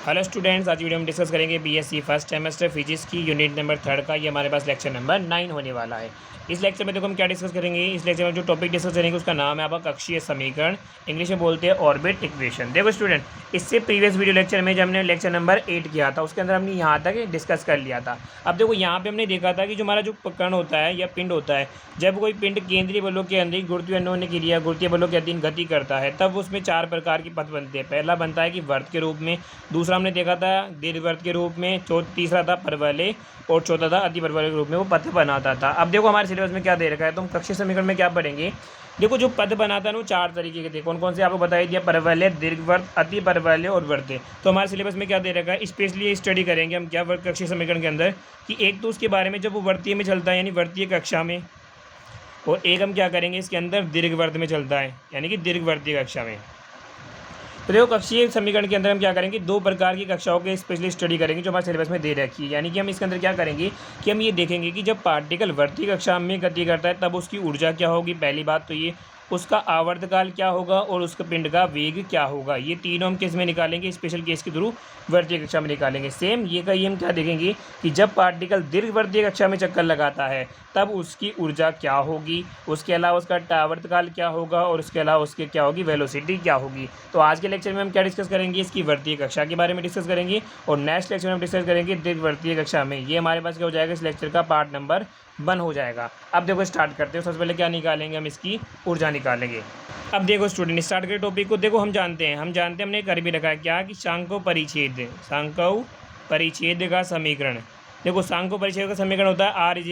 Hello students, आज video में discuss करेंगे बीएससी फर्स्ट सेमेस्टर फिजिक्स की यूनिट नंबर 3 का। ये हमारे पास लेक्चर नंबर 9 होने वाला है। इस लेक्चर में देखो हम क्या डिस्कस करेंगे। इस लेक्चर में जो टॉपिक डिस्कस करेंगे उसका नाम है आपका कक्षीय समीकरण, इंग्लिश में बोलते हैं ऑर्बिट इक्वेशन। देखो स्टूडेंट, इससे प्रीवियस वीडियो लेक्चर में जब हमने लेक्चर नंबर 8 किया था उसके अंदर हमने यहाँ तक डिस्कस कर लिया था। अब देखो यहाँ पे हमने देखा था कि जो हमारा जो कण होता है या पिंड होता है, जब कोई पिंड केंद्रीय बलों के अंदर गुरुत्वीय अन्योन्य क्रिया गुरुत्वीय बलों के अधीन गति करता है तब उसमें 4 प्रकार के पथ बनते हैं। पहला बनता है कि वर्त के रूप में, दूसरा हमने देखा था दीर्घवृत्त के रूप में, तीसरा था परवलय और चौथा था अतिपरवलय के रूप में वो पथ बनाता था। अब देखो हमारे सिलेबस में क्या दे रखा है, तो हम कक्षीय समीकरण में क्या पढ़ेंगे। देखो जो पद बनाता है ना वो 4 तरीके के थे। कौन कौन से आपको बता दिया, परवलय, दीर्घवृत्त, अतिपरवलय और वृत्त। तो हमारे सिलेबस में क्या दे रखा है, स्पेशली स्टडी करेंगे हम क्या कक्षीय समीकरण के अंदर कि एक तो उसके बारे में जब वो वृत्तीय में चलता है यानी वृत्तीय कक्षा में, और एक हम क्या करेंगे इसके अंदर दीर्घवृत्त में चलता है यानी कि दीर्घवृत्तीय कक्षा में। तो देखो कक्षीय समीकरण के अंदर हम क्या करेंगे, 2 प्रकार की कक्षाओं के स्पेशली स्टडी करेंगे जो हमारे सिलेबस में दे रखी है। यानी कि हम इसके अंदर क्या करेंगे कि हम ये देखेंगे कि जब पार्टिकल वृत्तीय कक्षा में गति करता है तब उसकी ऊर्जा क्या होगी, पहली बात तो ये, उसका आवर्तकाल क्या होगा और उसका पिंड का वेग क्या होगा। ये तीनों हम किस में निकालेंगे, स्पेशल केस के थ्रू वृत्तीय कक्षा में निकालेंगे। सेम ये कहीं हम क्या देखेंगे कि जब पार्टिकल दीर्घवृत्तीय कक्षा में चक्कर लगाता है तब उसकी ऊर्जा क्या होगी, उसके अलावा उसका आवर्तकाल क्या होगा और उसके अलावा उसके क्या होगी, वेलोसिटी क्या होगी। तो आज के लेक्चर में हम क्या डिस्कस करेंगे, इसकी वृत्तीय कक्षा के बारे में डिस्कस करेंगे और नेक्स्ट लेक्चर में हम डिस्कस करेंगे दीर्घवृत्तीय कक्षा में। ये हमारे पास क्या हो जाएगा, इस लेक्चर का पार्ट नंबर 1 हो जाएगा। अब देखो स्टार्ट करते हो। सबसे पहले क्या निकालेंगे, हम इसकी ऊर्जा निकालेंगे। अब देखो स्टूडेंट, स्टार्ट करें टॉपिक को। देखो हम जानते हैं हमने कर भी रखा है क्या कि सांको परिच्छेद का समीकरण। देखो सांको परिच्छेद का समीकरण होता है R =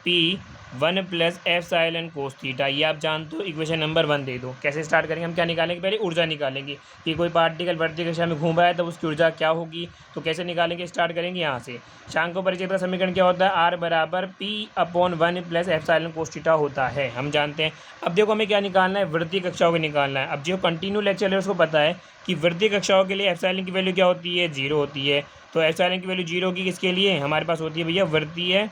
P 1 + epsilon cos theta. ये आप जानते हो, इक्वेशन नंबर 1 दे दो। कैसे स्टार्ट करेंगे, हम क्या निकालेंगे, पहले ऊर्जा निकालेंगे कि कोई पार्टिकल वृत्तीय कक्षा में घूम रहा है तो उसकी ऊर्जा क्या होगी। तो कैसे निकालेंगे, स्टार्ट करेंगे यहाँ से। सांको परिच्छेद का समीकरण क्या होता है, R = P/1 + epsilon cos theta होता है, हम जानते हैं। अब देखो हमें क्या निकालना है, वृत्तीय कक्षाओं को निकालना है। अब जो कंटिन्यू लेक्चर है उसको पता है कि वृत्तीय कक्षाओं के लिए एप्सिलॉन की वैल्यू क्या होती है, 0 होती है। तो एप्सिलॉन की वैल्यू 0 की किसके लिए हमारे पास होती है भैया, वृत्तीय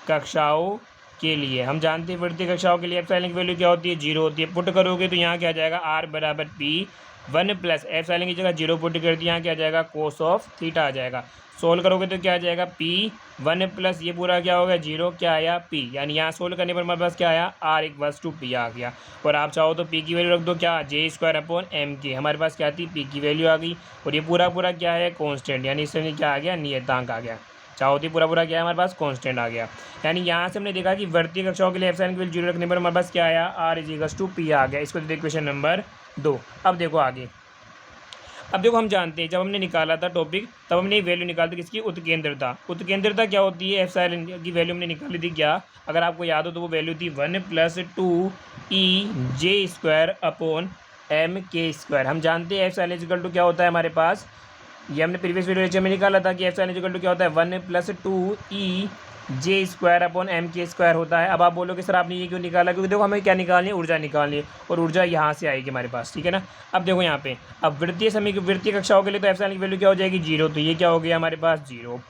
कक्षाओं के लिए। हम जानते हैं वृत्तीय कक्षाओं के लिए एप्सिलॉन की वैल्यू क्या होती है, 0 होती है। पुट करोगे तो यहाँ क्या आ जाएगा, R = P 1 + एप्सिलॉन की जगह 0 पुट कर दिया, यहाँ क्या आ जाएगा, कोस ऑफ थीटा आ जाएगा। सोल्व करोगे तो क्या आ जाएगा, P 1 + ये पूरा क्या होगा, 0 क्या आया P, यानी यहाँ सोल्व करने पर हमारे पास क्या आया, R = P आ गया। और आप चाहो तो P की वैल्यू रख दो, क्या, J² हमारे पास क्या थी, P की वैल्यू आ गई। और ये पूरा क्या है, कॉन्स्टेंट, यानी इससे क्या आ गया, नियतांक आ गया। चाहो तो पूरा क्या है हमारे पास, कांस्टेंट आ गया। यानी यहाँ से हमने देखा कि वृत्तीय कक्षाओं के लिए एप्सिलॉन की वैल्यू 0 रखने पर हमारे पास क्या आया, R = P आ गया। इसको देखो इक्वेशन नंबर 2। अब देखो आगे। अब देखो हम जानते हैं जब हमने निकाला था टॉपिक तब हमने वैल्यू निकाली थी किसकी, उत्केंद्रता। उत्केंद्रता क्या होती है, एप्सिलॉन की वैल्यू हमने निकाली थी क्या, अगर आपको याद हो तो वो वैल्यू थी 1 + 2EJ²/mk²। हम जानते हैं एप्सिलॉन = क्या होता है हमारे पास, ये हमने प्रीवियस वीडियो लेक्चर में निकाला था कि एप्सिलॉन = क्या होता है, 1 + 2EJ²/mk² होता है। अब आप बोलोगे सर आपने ये क्यों निकाला, क्योंकि देखो हमें क्या निकालनी है, ऊर्जा निकालनी है, और ऊर्जा यहाँ से आएगी हमारे पास, ठीक है ना। अब देखो यहाँ पे, अब वृत्तीय कक्षाओं के लिए तो एप्सिलॉन की वैल्यू क्या हो जाएगी, 0। तो ये क्या हो गया हमारे पास, 0।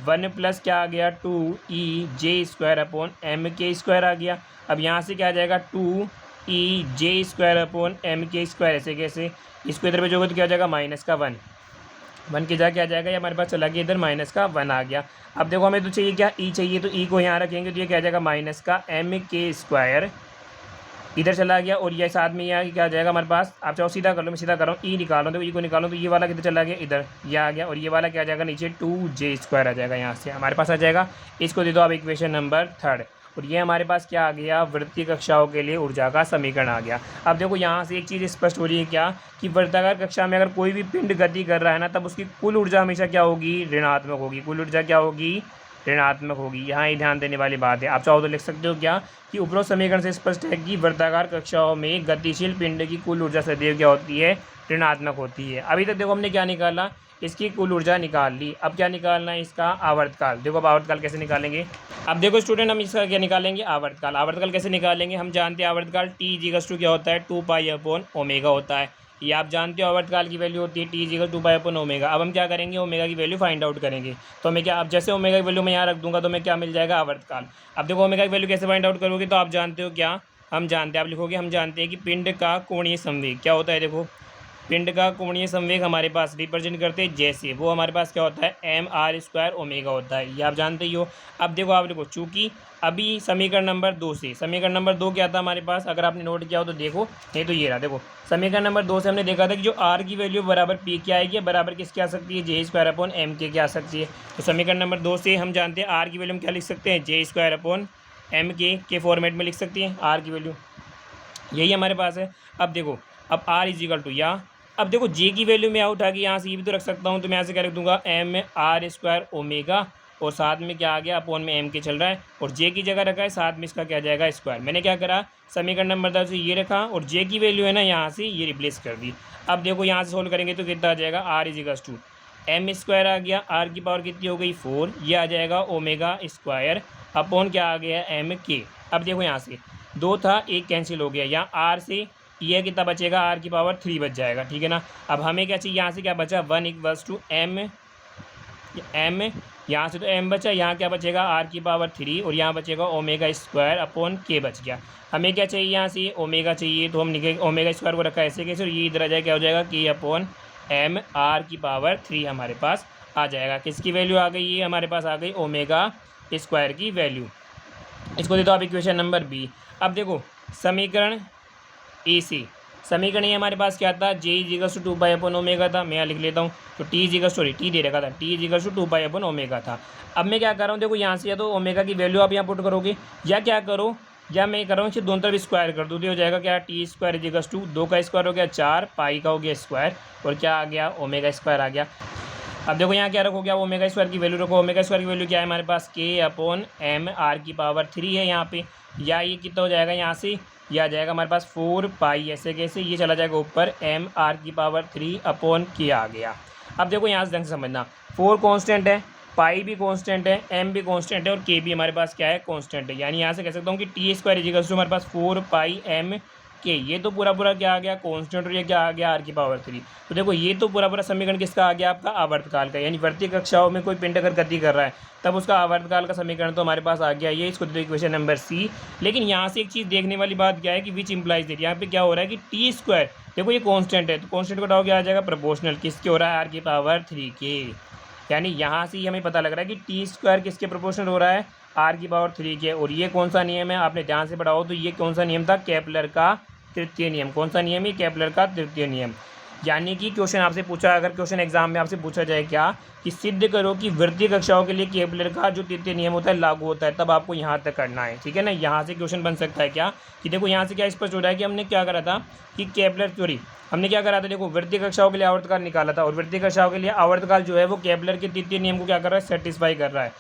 1 + क्या आ गया, 2EJ²/mk² आ गया। अब यहाँ से क्या आ जाएगा, 2EJ²/mk²। ऐसे कैसे, इसको इधर भेजोगे तो क्या आ जाएगा, -1 की जगह क्या आ जाएगा, ये हमारे पास चला गया इधर, -1 आ गया। अब देखो हमें तो चाहिए क्या, E चाहिए, तो E को यहाँ रखेंगे तो ये क्या आ जाएगा, -mk² इधर चला गया। और ये साथ में यहाँ क्या आ जाएगा हमारे पास, आप चाहो सीधा कर लो, मैं सीधा कर रहा हूँ, E निकाल रहा हूँ, तो E को निकालो तो ये वाला किधर चला गया, इधर, ये आ गया। और ये वाला क्या आ जाएगा, नीचे 2J² आ जाएगा, यहाँ से हमारे पास आ जाएगा। इसको दे दो आप इक्वेशन नंबर 3। और ये हमारे पास क्या आ गया, वृत्तीय कक्षाओं के लिए ऊर्जा का समीकरण आ गया। अब देखो यहाँ से एक चीज़ स्पष्ट हो रही है क्या, कि वृत्ताकार कक्षा में अगर कोई भी पिंड गति कर रहा है ना तब उसकी कुल ऊर्जा हमेशा क्या होगी, ऋणात्मक होगी। कुल ऊर्जा क्या होगी, ऋणात्मक होगी। यहाँ ही ध्यान देने वाली बात है। आप चाहो तो लिख सकते हो क्या, कि उपरोक्त समीकरण से स्पष्ट है कि वृत्ताकार कक्षाओं में गतिशील पिंड की कुल ऊर्जा सदैव क्या होती है, ऋणात्मक होती है। अभी तक देखो हमने क्या निकाला, इसकी कुल ऊर्जा निकाल ली। अब क्या निकालना है, इसका आवर्तकाल। देखो अब आवर्तकाल कैसे निकालेंगे। अब देखो स्टूडेंट, हम इसका क्या निकालेंगे, आवर्तकाल। आवर्तकाल कैसे निकालेंगे, हम जानते हैं आवर्तकाल T = क्या होता है, 2π/ω होता है। ये आप जानते हो आवर्तकाल की वैल्यू होती है T = 2π/ω। अब हम क्या करेंगे, ओमेगा की वैल्यू फाइंड आउट करेंगे। तो हमें क्या, अब जैसे ओमेगा की वैल्यू मैं यहाँ रख दूंगा तो हमें क्या मिल जाएगा, आवर्तकाल। अब देखो ओमेगा की वैल्यू कैसे फाइंड आउट करोगे, तो आप जानते हो क्या, हम जानते हैं, आप लिखोगे हम जानते हैं कि पिंड का कोणीय संवेग क्या होता है। देखो पिंड का कोणीय संवेग हमारे पास रिप्रेजेंट करते हैं जैसे, वो हमारे पास क्या होता है एम आर स्क्वायर ओमेगा होता है, ये आप जानते ही हो। अब देखो आप देखो, चूंकि अभी समीकरण नंबर 2 से, समीकरण नंबर 2 क्या था हमारे पास, अगर आपने नोट किया हो तो देखो, नहीं तो ये रहा देखो, समीकरण नंबर 2 से हमने देखा था कि जो आर की वैल्यू बराबर पी क्या आएगी, बराबर किसकी आ सकती है, जे स्क्वायर अपॉन एम के क्या आ सकती है। तो समीकरण नंबर 2 से हम जानते हैं आर की वैल्यू हम क्या लिख सकते हैं, जे स्क्वायर अपॉन एम के फॉर्मेट में लिख सकती हैं आर की वैल्यू, यही हमारे पास है। अब देखो, अब आर इज इक्वल टू या, अब देखो जे की वैल्यू मैं उठा के यहाँ से ये भी तो रख सकता हूँ, तो मैं यहाँ से क्या रख दूंगा एम आर स्क्वायर ओमेगा, और साथ में क्या आ गया अपॉन में एम के चल रहा है, और जे की जगह रखा है, साथ में इसका क्या जाएगा स्क्वायर। मैंने क्या करा, समीकरण नंबर 10 से ये रखा और जे की वैल्यू है ना यहाँ से ये रिप्लेस कर दी। अब देखो यहाँ से सोल्व करेंगे तो कितना आ जाएगा, R is equal to M square आ गया, आर की पावर कितनी हो गई 4, ये आ जाएगा ओमेगा स्क्वायर अपॉन क्या आ गया एम के। अब देखो यहाँ से 2 था, 1 कैंसिल हो गया, यहाँ आर से ये कितना बचेगा, आर की पावर 3 बच जाएगा, ठीक है ना। अब हमें क्या चाहिए, यहाँ से क्या बचा 1 इक्वल्स टू एम, यहाँ से तो एम बचा, यहाँ क्या बचेगा आर की पावर 3, और यहाँ बचेगा ओमेगा स्क्वायर अपॉन के बच गया। हमें क्या चाहिए, यहाँ से ओमेगा चाहिए, तो हम निकल ओमेगा स्क्वायर को रखा ऐसे कैसे, और ये इधर आ जाएगा, क्या हो जाएगा के अपॉन एम आर की पावर 3 हमारे पास आ जाएगा। किसकी वैल्यू आ गई, ये हमारे पास आ गई ओमेगा स्क्वायर की वैल्यू। इसको दे दो आप इक्वेशन नंबर बी। अब देखो समीकरण ए से, समीकरण ये हमारे पास क्या था, J is equals to 2 pi upon omega था, मैं यहाँ लिख लेता हूँ, तो टी इज इक्वल्स टी दे रखा था, T is equals to 2 pi upon omega था। अब मैं क्या कर रहा हूँ, देखो यहाँ से या तो ओमेगा की वैल्यू आप यहाँ पुट करोगे, या क्या करो, या मैं कर रहा हूँ इसे दोनों तरफ स्क्वायर कर दूँ, तो हो जाएगा क्या, T square is equals to 2 का स्क्वायर हो गया 4, पाई का हो गया स्क्वायर, और क्या आ गया ओमेगा स्क्वायर आ गया। अब देखो यहाँ क्या रखोगे, ओमेगा स्क्वायर की वैल्यू रखो, ओमेगा स्क्वायर की वैल्यू क्या है हमारे पास, के अपॉन एम आर की पावर 3 है यहाँ पे, या ये कितना हो जाएगा यहाँ से, यह आ जाएगा हमारे पास 4 पाई ऐसे कैसे, ये चला जाएगा ऊपर एम आर की पावर 3 अपॉन के आ गया। अब देखो यहाँ से ढंग से समझना, 4 कांस्टेंट है, पाई भी कांस्टेंट है, एम भी कांस्टेंट है, और के भी हमारे पास क्या है कांस्टेंट है, यानी यहाँ से कह सकता हूँ कि टी स्क्वायर इजिकल्स टू हमारे पास 4 पाई एम के, ये तो पूरा पूरा क्या आ गया कांस्टेंट, और ये क्या आ गया आर की पावर 3। तो देखो ये तो पूरा पूरा समीकरण किसका आ गया आपका आवर्तकाल का, यानी वर्तीय कक्षाओं में कोई पिंड अगर गति कर रहा है तब उसका आवर्तकाल का समीकरण तो हमारे पास आ गया, ये इसको इक्वेशन नंबर सी। लेकिन यहाँ से एक चीज़ देखने वाली बात क्या है कि विच इम्प्लाइज दैट, यहाँ पे क्या हो रहा है कि टी स्क्वायर, देखो ये कांस्टेंट है, तो कांस्टेंट को हटाओ क्या आ जाएगा प्रोपोर्शनल, किसके हो रहा है आर की पावर 3 के, यानी यहाँ से ही हमें पता लग रहा है कि टी स्क्वायर किसके प्रोपोर्शनल हो रहा है आर की पावर 3 के। और ये कौन सा नियम है, आपने ध्यान से पढ़ा हो तो ये कौन सा नियम था, केपलर का तृतीय नियम। कौन सा नियम है, केपलर का तृतीय नियम। यानी कि क्वेश्चन आपसे पूछा, अगर क्वेश्चन एग्जाम में आपसे पूछा जाए क्या कि सिद्ध करो कि वृत्तीय कक्षाओं के लिए केपलर का जो तृतीय नियम होता है लागू होता है, तब आपको यहाँ तक करना है, ठीक है ना। यहाँ से क्वेश्चन बन सकता है क्या कि देखो यहाँ से क्या स्पष्ट हो रहा है कि हमने क्या करा था कि केपलर थ्योरी, हमने क्या करा था, देखो वृत्तीय कक्षाओं के लिए आवर्तकाल निकाला था, और वृत्तीय कक्षाओं के लिए आवर्तकाल जो है वो केपलर के तृतीय नियम को क्या कर रहा है, सेटिस्फाई कर रहा है।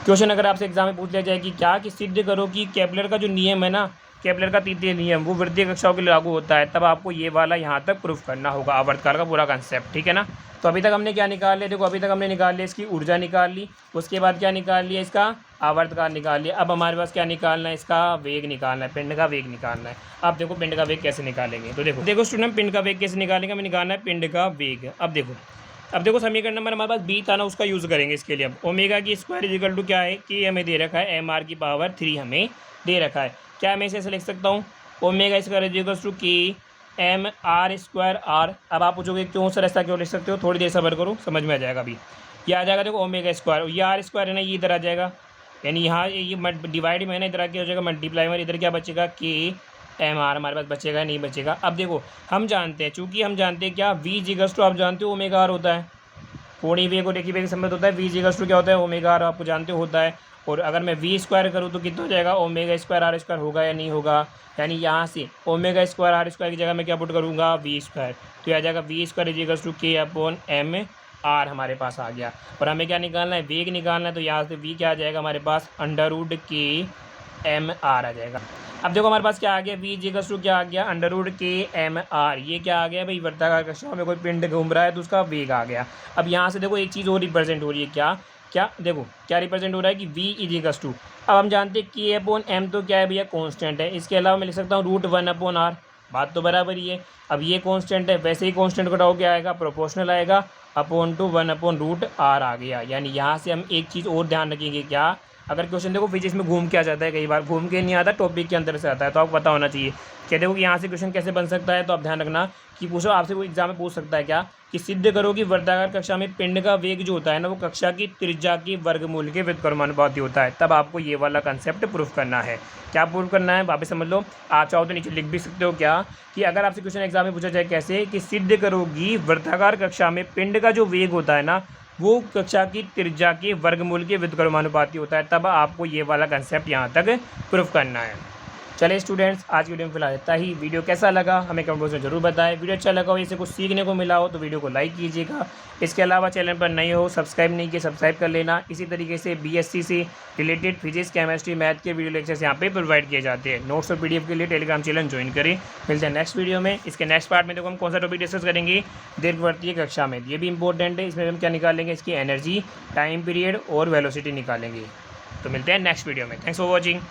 क्वेश्चन अगर आपसे एग्जाम में पूछ लिया जाए कि क्या कि सिद्ध करो कि केपलर का जो नियम है ना, केपलर का तृतीय नियम वो वृत्तीय कक्षाओं के लिए लागू होता है, तब आपको ये वाला यहाँ तक प्रूफ करना होगा आवर्तकाल का पूरा कंसेप्ट, ठीक है ना। तो अभी तक हमने क्या निकाल लिया, देखो अभी तक हमने निकाल लिया इसकी ऊर्जा निकाल ली, उसके बाद क्या निकाल लिया इसका आवर्तकाल निकाल लिया। अब हमारे पास क्या निकालना है, इसका वेग निकालना है, पिंड का वेग निकालना है। अब देखो पिंड का वेग कैसे निकालेंगे, तो देखो स्टूडेंट पिंड का वेग कैसे निकालेंगे, हमें निकालना है पिंड का वेग। अब देखो समीकरण नंबर हमारे पास बी था ना, उसका यूज़ करेंगे इसके लिए। अब ओमेगा की स्क्वायर इजिकल टू क्या है कि हमें दे रखा है एम आर की पावर 3 हमें दे रखा है। क्या मैं इसे ऐसे लिख सकता हूँ, ओमेगा स्क्वायर इजिकल्स टू के एम आर स्क्वायर आर। अब आप पूछोगे क्यों सर ऐसा क्यों लिख सकते हो, थोड़ी देर सब्र करो समझ में आ जाएगा। अभी ये आ जाएगा देखो ओमेगा स्क्वायर, ये आर स्क्वायर है ना, ये इधर आ जाएगा, यानी यहाँ ये डिवाइड में है ना, इधर आके हो जाएगा मल्टीप्लाई में, इधर क्या बचेगा के एम आर हमारे पास बचेगा नहीं बचेगा। अब देखो हम जानते हैं, चूँकि हम जानते हैं क्या वी जिगल्स टू आप जानते हो ओमेगा आर होता है, कोणीय वेग और रेखीय वेग संबंध होता है, वी जिगल्स टू क्या होता है ओमेगा आर आपको जानते हो होता है। और अगर मैं वी स्क्वायर करूँ तो कितना हो जाएगा ओमेगा स्क्वायर आर स्क्वायर होगा या नहीं होगा, यानी यहाँ से ओमेगा स्क्वायर आर स्क्वायर की जगह मैं क्या पुट करूँगा वी स्क्वायर, तो आ जाएगा वी स्क्वायर इजिकल्स टू के अपॉन एम आर हमारे पास आ गया। और हमें क्या निकालना है, वेग निकालना है, तो यहाँ से वी क्या आ जाएगा हमारे पास अंडर रूट के एम आर आ जाएगा। अब देखो हमारे पास क्या आ गया, वी इजिकल्स टू क्या आ गया अंडर रूट के एम आर, ये क्या आ गया भाई वर्ताकार कक्षाओं में कोई पिंड घूम रहा है तो उसका वेग आ गया। अब यहाँ से देखो एक चीज़ और रिप्रेजेंट हो रही है, क्या क्या देखो क्या रिप्रेजेंट हो रहा है कि v इजिकल्स टू, अब हम जानते हैं के अपॉन एम तो क्या है भैया कांस्टेंट है, इसके अलावा मैं लिख सकता हूँ रूट 1 अपॉन आर, बात तो बराबर ही है। अब ये कांस्टेंट है, वैसे ही कांस्टेंट घटाओ क्या आएगा प्रोपोर्शनल आएगा, upon two 1 upon root R आ गया। यानी यहाँ से हम एक चीज़ और ध्यान रखेंगे क्या अगर क्वेश्चन देखो फिजिक्स में घूम के आ जाता है, कई बार घूम के नहीं आता, टॉपिक के अंदर से आता है, तो आपको पता होना चाहिए। क्या देखो कि यहाँ से क्वेश्चन कैसे बन सकता है, तो आप ध्यान रखना कि पूछो आपसे कोई एग्जाम में पूछ सकता है क्या कि सिद्ध करो कि वर्गाकार कक्षा में पिंड का वेग जो होता है ना वो कक्षा की त्रिज्या की वर्गमूल के व्युत्क्रमानुपाती होता है। तब आपको ये वाला कंसेप्ट प्रूफ करना है। क्या प्रूफ करना है वापस समझ लो। आप चाहो तो नीचे लिख भी सकते हो क्या कि अगर आपसे क्वेश्चन एग्जाम में पूछा जाए कैसे कि सिद्ध करोगी वर्गाकार कक्षा में पिंड का जो वेग होता है ना वो कक्षा की त्रिज्या के वर्गमूल के व्युत्क्रमानुपाती होता है, तब आपको ये वाला कंसेप्ट यहाँ तक प्रूफ करना है। चलिए स्टूडेंट्स, आज की वीडियो में फिलहाल इतना ही। वीडियो कैसा लगा हमें कमेंट बॉक्स में जरूर बताएं। वीडियो अच्छा लगा हो, इससे कुछ सीखने को मिला हो तो वीडियो को लाइक कीजिएगा। इसके अलावा चैनल पर नए हो, सब्सक्राइब नहीं किए, सब्सक्राइब कर लेना। इसी तरीके से बीएससी से रिलेटेड फिजिक्स, केमिस्ट्री, मैथ के वीडियो लेक्चर्स यहाँ पे प्रोवाइड किए जाते हैं। नोट्स और पीडीएफ के लिए टेलीग्राम चैनल ज्वाइन करें। मिलते हैं नेक्स्ट वीडियो में। इसके नेक्स्ट पार्ट में देखो हम कौन सा टॉपिक डिस्कस करेंगे, दीर्घवृत्तीय कक्षा में। ये भी इंपॉर्टेंट है। इसमें हम क्या निकालेंगे, इसकी एनर्जी, टाइम पीरियड और वेलोसिटी निकालेंगे। तो मिलते हैं नेक्स्ट वीडियो में। Thanks for watching.